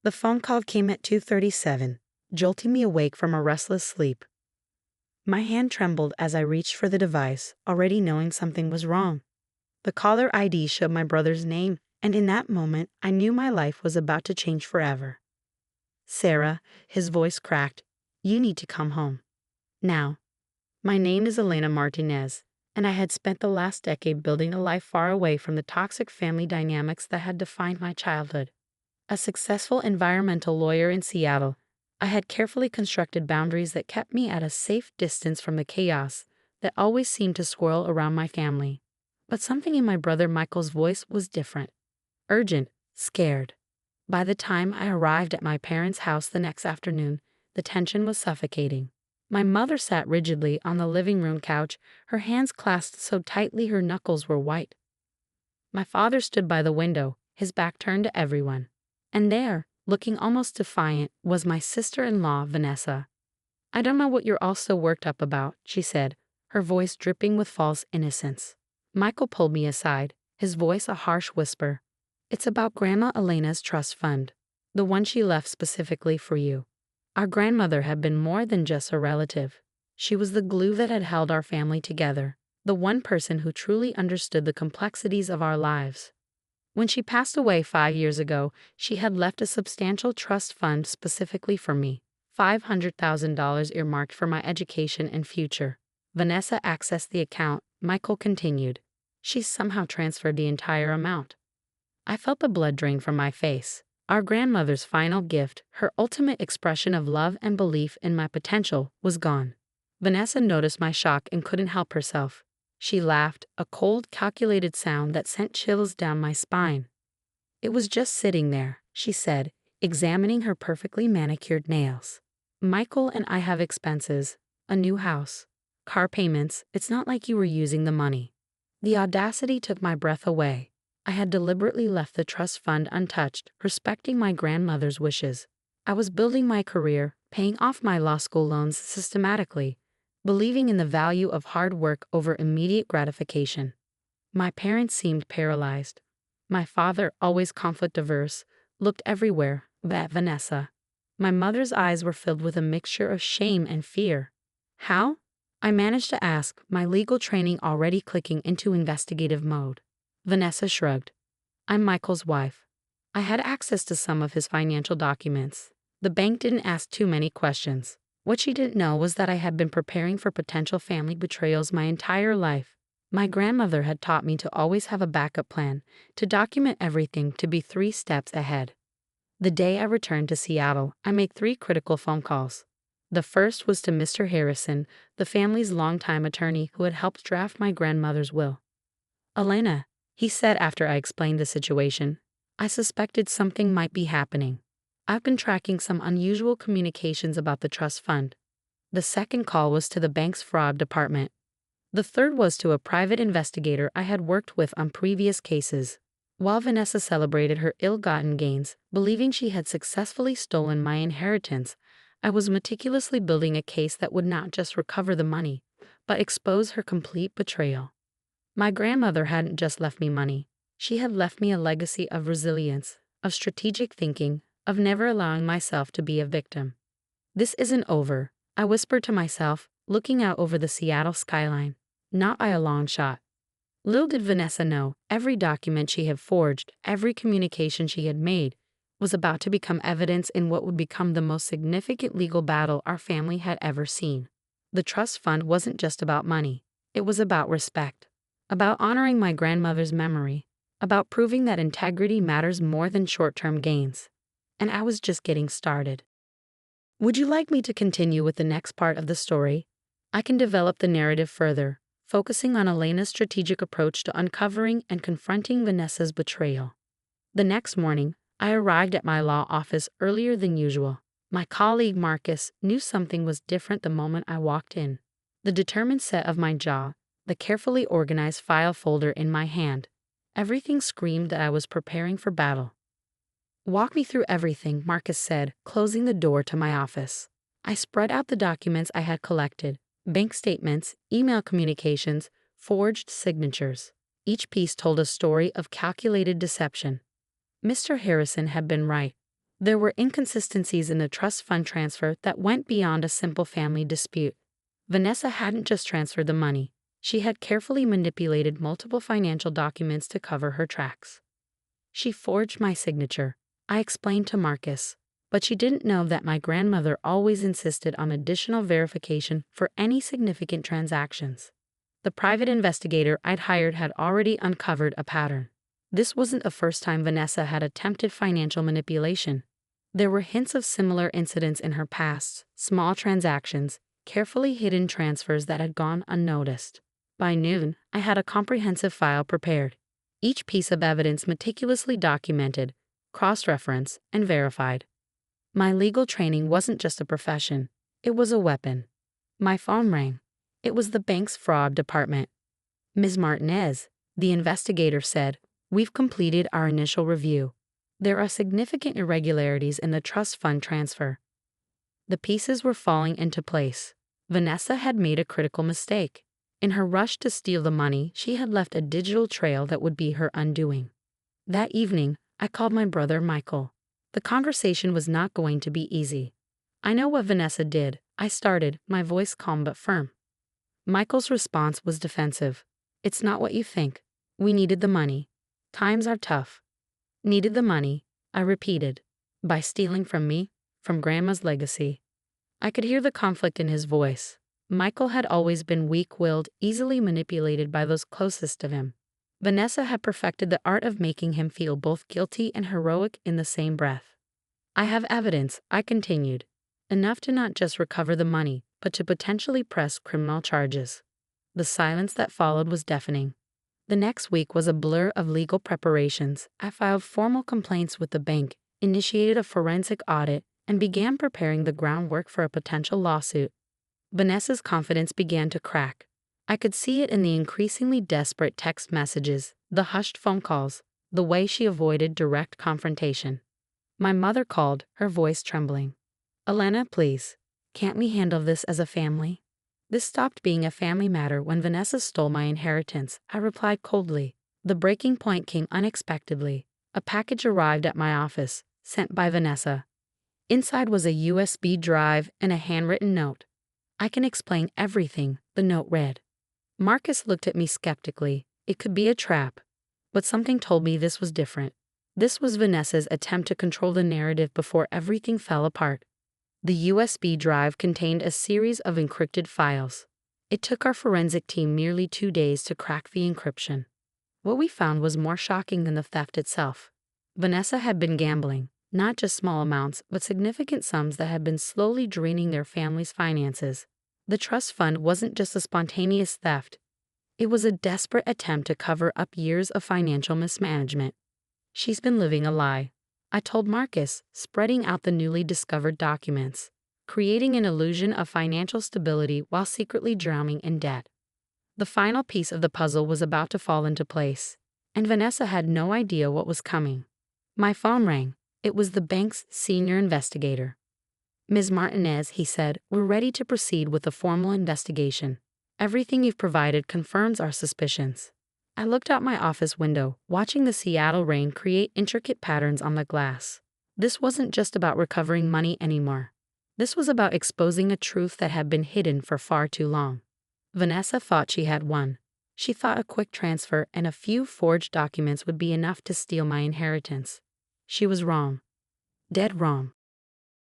The phone call came at 2:37, jolting me awake from a restless sleep. My hand trembled as I reached for the device, already knowing something was wrong. The caller ID showed my brother's name, and in that moment, I knew my life was about to change forever. "Sarah," his voice cracked, "you need to come home. Now." My name is Elena Martinez, and I had spent the last decade building a life far away from the toxic family dynamics that had defined my childhood. A successful environmental lawyer in Seattle, I had carefully constructed boundaries that kept me at a safe distance from the chaos that always seemed to swirl around my family. But something in my brother Michael's voice was different. Urgent, scared. By the time I arrived at my parents' house the next afternoon, the tension was suffocating. My mother sat rigidly on the living room couch, her hands clasped so tightly her knuckles were white. My father stood by the window, his back turned to everyone. And there, looking almost defiant, was my sister-in-law, Vanessa. "I don't know what you're all so worked up about," she said, her voice dripping with false innocence. Michael pulled me aside, his voice a harsh whisper. "It's about Grandma Elena's trust fund, the one she left specifically for you. Our grandmother had been more than just a relative. She was the glue that had held our family together, the one person who truly understood the complexities of our lives. When she passed away 5 years ago, she had left a substantial trust fund specifically for me, $500,000 earmarked for my education and future." Vanessa accessed the account, Michael continued. "She somehow transferred the entire amount." I felt the blood drain from my face. Our grandmother's final gift, her ultimate expression of love and belief in my potential, was gone. Vanessa noticed my shock and couldn't help herself. She laughed, a cold, calculated sound that sent chills down my spine. "It was just sitting there," she said, examining her perfectly manicured nails. "Michael and I have expenses, a new house, car payments. It's not like you were using the money." The audacity took my breath away. I had deliberately left the trust fund untouched, respecting my grandmother's wishes. I was building my career, paying off my law school loans systematically, believing in the value of hard work over immediate gratification. My parents seemed paralyzed. My father, always conflict-averse, looked everywhere but at Vanessa. My mother's eyes were filled with a mixture of shame and fear. "How?" I managed to ask, my legal training already clicking into investigative mode. Vanessa shrugged. "I'm Michael's wife. I had access to some of his financial documents. The bank didn't ask too many questions. What she didn't know was that I had been preparing for potential family betrayals my entire life. My grandmother had taught me to always have a backup plan, to document everything, to be 3 steps ahead." The day I returned to Seattle, I made 3 critical phone calls. The first was to Mr. Harrison, the family's longtime attorney who had helped draft my grandmother's will. "Elena," he said after I explained the situation, "I suspected something might be happening. I've been tracking some unusual communications about the trust fund." The second call was to the bank's fraud department. The third was to a private investigator I had worked with on previous cases. While Vanessa celebrated her ill-gotten gains, believing she had successfully stolen my inheritance, I was meticulously building a case that would not just recover the money, but expose her complete betrayal. My grandmother hadn't just left me money. She had left me a legacy of resilience, of strategic thinking, of never allowing myself to be a victim. "This isn't over," I whispered to myself, looking out over the Seattle skyline. Not by a long shot. Little did Vanessa know, every document she had forged, every communication she had made, was about to become evidence in what would become the most significant legal battle our family had ever seen. The trust fund wasn't just about money. It was about respect. About honoring my grandmother's memory. About proving that integrity matters more than short-term gains. And I was just getting started. Would you like me to continue with the next part of the story? I can develop the narrative further, focusing on Elena's strategic approach to uncovering and confronting Vanessa's betrayal. The next morning, I arrived at my law office earlier than usual. My colleague Marcus knew something was different the moment I walked in. The determined set of my jaw, the carefully organized file folder in my hand, everything screamed that I was preparing for battle. "Walk me through everything," Marcus said, closing the door to my office. I spread out the documents I had collected, bank statements, email communications, forged signatures. Each piece told a story of calculated deception. Mr. Harrison had been right. There were inconsistencies in the trust fund transfer that went beyond a simple family dispute. Vanessa hadn't just transferred the money, she had carefully manipulated multiple financial documents to cover her tracks. She forged my signature, I explained to Marcus, but she didn't know that my grandmother always insisted on additional verification for any significant transactions. The private investigator I'd hired had already uncovered a pattern. This wasn't the first time Vanessa had attempted financial manipulation. There were hints of similar incidents in her past, small transactions, carefully hidden transfers that had gone unnoticed. By noon, I had a comprehensive file prepared. Each piece of evidence meticulously documented, cross-referenced, and verified. My legal training wasn't just a profession, it was a weapon. My phone rang. It was the bank's fraud department. "Ms. Martinez," the investigator said, "we've completed our initial review. There are significant irregularities in the trust fund transfer." The pieces were falling into place. Vanessa had made a critical mistake. In her rush to steal the money, she had left a digital trail that would be her undoing. That evening, I called my brother Michael. The conversation was not going to be easy. "I know what Vanessa did," I started, my voice calm but firm. Michael's response was defensive. "It's not what you think. We needed the money. Times are tough." "Needed the money," I repeated. "By stealing from me? From Grandma's legacy?" I could hear the conflict in his voice. Michael had always been weak-willed, easily manipulated by those closest to him. Vanessa had perfected the art of making him feel both guilty and heroic in the same breath. "I have evidence," I continued. "Enough to not just recover the money, but to potentially press criminal charges." The silence that followed was deafening. The next week was a blur of legal preparations. I filed formal complaints with the bank, initiated a forensic audit, and began preparing the groundwork for a potential lawsuit. Vanessa's confidence began to crack. I could see it in the increasingly desperate text messages, the hushed phone calls, the way she avoided direct confrontation. My mother called, her voice trembling. "Elena, please. Can't we handle this as a family?" This stopped being a family matter when Vanessa stole my inheritance, I replied coldly. The breaking point came unexpectedly. A package arrived at my office, sent by Vanessa. Inside was a USB drive and a handwritten note. "I can explain everything," the note read. Marcus looked at me skeptically. It could be a trap. But something told me this was different. This was Vanessa's attempt to control the narrative before everything fell apart. The USB drive contained a series of encrypted files. It took our forensic team nearly 2 days to crack the encryption. What we found was more shocking than the theft itself. Vanessa had been gambling, not just small amounts, but significant sums that had been slowly draining their family's finances. The trust fund wasn't just a spontaneous theft. It was a desperate attempt to cover up years of financial mismanagement. "She's been living a lie," I told Marcus, spreading out the newly discovered documents, creating an illusion of financial stability while secretly drowning in debt. The final piece of the puzzle was about to fall into place, and Vanessa had no idea what was coming. My phone rang. It was the bank's senior investigator. "Ms. Martinez," he said, "we're ready to proceed with a formal investigation. Everything you've provided confirms our suspicions." I looked out my office window, watching the Seattle rain create intricate patterns on the glass. This wasn't just about recovering money anymore. This was about exposing a truth that had been hidden for far too long. Vanessa thought she had won. She thought a quick transfer and a few forged documents would be enough to steal my inheritance. She was wrong. Dead wrong.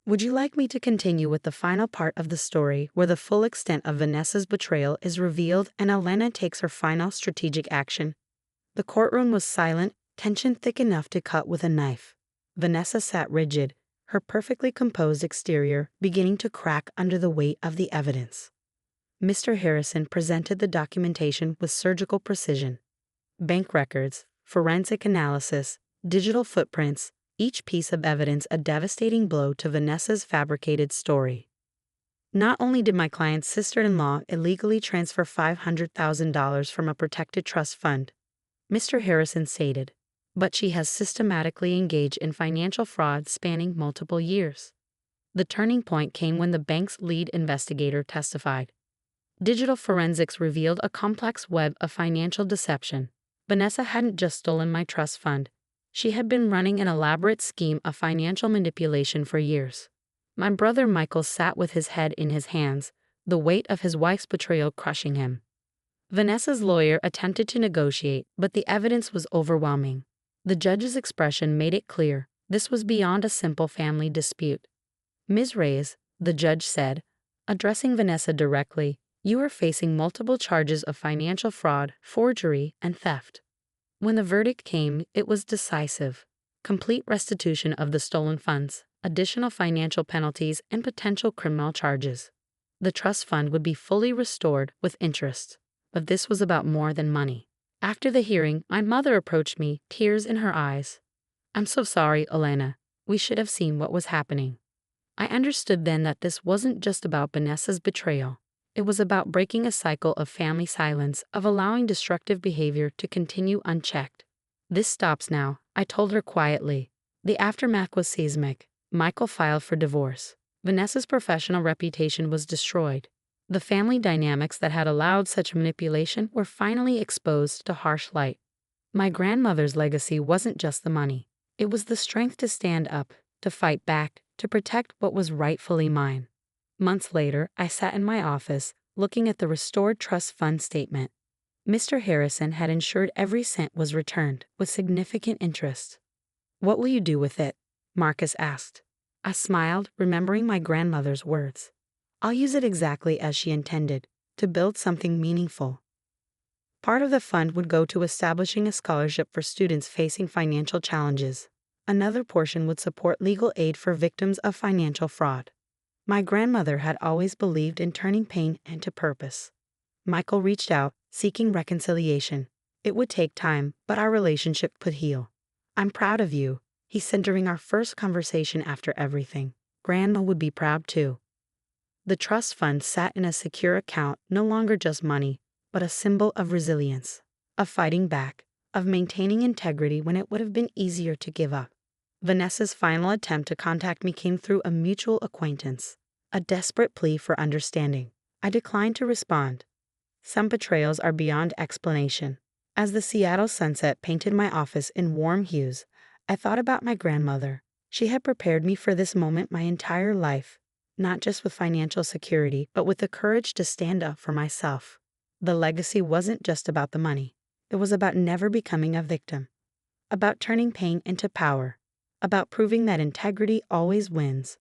Would you like me to continue with the final part of the story where the full extent of Vanessa's betrayal is revealed and Elena takes her final strategic action? The courtroom was silent, tension thick enough to cut with a knife. Vanessa sat rigid, her perfectly composed exterior beginning to crack under the weight of the evidence. Mr. Harrison presented the documentation with surgical precision. Bank records, forensic analysis, digital footprints, each piece of evidence a devastating blow to Vanessa's fabricated story. Not only did my client's sister-in-law illegally transfer $500,000 from a protected trust fund, Mr. Harrison stated, but she has systematically engaged in financial fraud spanning multiple years. The turning point came when the bank's lead investigator testified. Digital forensics revealed a complex web of financial deception. Vanessa hadn't just stolen my trust fund. She had been running an elaborate scheme of financial manipulation for years. My brother Michael sat with his head in his hands, the weight of his wife's betrayal crushing him. Vanessa's lawyer attempted to negotiate, but the evidence was overwhelming. The judge's expression made it clear this was beyond a simple family dispute. Ms. Reyes, the judge said, addressing Vanessa directly, you are facing multiple charges of financial fraud, forgery, and theft. When the verdict came, it was decisive. Complete restitution of the stolen funds, additional financial penalties, and potential criminal charges. The trust fund would be fully restored with interest. But this was about more than money. After the hearing, my mother approached me, tears in her eyes. I'm so sorry, Elena. We should have seen what was happening. I understood then that this wasn't just about Vanessa's betrayal. It was about breaking a cycle of family silence, of allowing destructive behavior to continue unchecked. This stops now, I told her quietly. The aftermath was seismic. Michael filed for divorce. Vanessa's professional reputation was destroyed. The family dynamics that had allowed such manipulation were finally exposed to harsh light. My grandmother's legacy wasn't just the money. It was the strength to stand up, to fight back, to protect what was rightfully mine. Months later, I sat in my office, looking at the restored trust fund statement. Mr. Harrison had ensured every cent was returned, with significant interest. What will you do with it? Marcus asked. I smiled, remembering my grandmother's words. I'll use it exactly as she intended, to build something meaningful. Part of the fund would go to establishing a scholarship for students facing financial challenges. Another portion would support legal aid for victims of financial fraud. My grandmother had always believed in turning pain into purpose. Michael reached out, seeking reconciliation. It would take time, but our relationship could heal. I'm proud of you, he said during our first conversation after everything. Grandma would be proud too. The trust fund sat in a secure account, no longer just money, but a symbol of resilience, of fighting back, of maintaining integrity when it would have been easier to give up. Vanessa's final attempt to contact me came through a mutual acquaintance, a desperate plea for understanding. I declined to respond. Some betrayals are beyond explanation. As the Seattle sunset painted my office in warm hues, I thought about my grandmother. She had prepared me for this moment my entire life, not just with financial security, but with the courage to stand up for myself. The legacy wasn't just about the money. It was about never becoming a victim, about turning pain into power, about proving that integrity always wins.